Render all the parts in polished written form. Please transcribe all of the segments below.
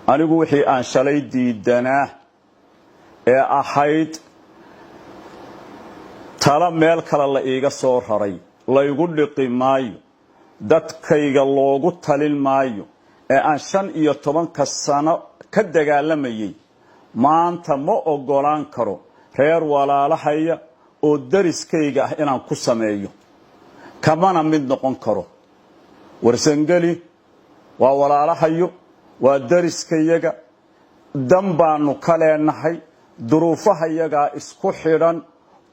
anigu wixii aan shalay diidanaa ee ahayd tala meel kale la iiga soo raray la igu dhiqi maayo dadkayga loogu talin maayo ee aan 15 sano ka dagaalamayay maanta ma ogolaan karo reer walaalahaya oo dariskayga ah inaan ku sameeyo kamana mid noqon karo warsangeli waa walaalahayo waa dariskayaga dambaanu kaleenahay duruufahayaga isku xidhan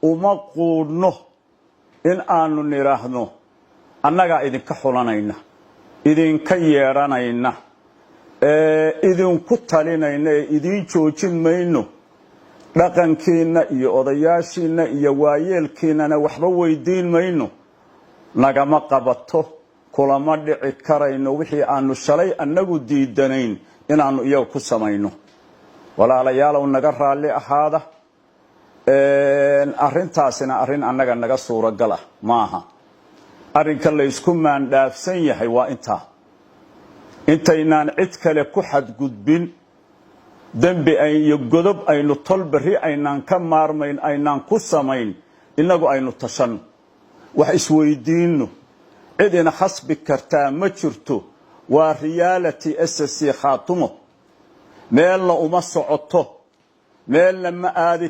uma quudno in aanu niraahno annaga idinka xulanayna idinka yeeranayna idinku talinayna idin joojin mayno dhaqankiina iyo odayaashiina iyo waayeelkiina waxba weydiin mayno nagama qabato kulama dhici karayno wixii aanu shalay annagu diidanayn inaanu iyaga ku samayno walaalayaal naga raali ahaada arintaasina arin annaga naga suuragal ah maaha arinka la isku maandhaafsan yahay waa intaynaan cid kale ku xadgudbin dambi iyo godob aynu tolbari aynaan ka maarmayn aynaan ku samayn inagu aynu tashan wax isweydiino cidina khasbi kartaa ma jirto waa reality SSC khaatumo meel la uma socoto meel ma aadi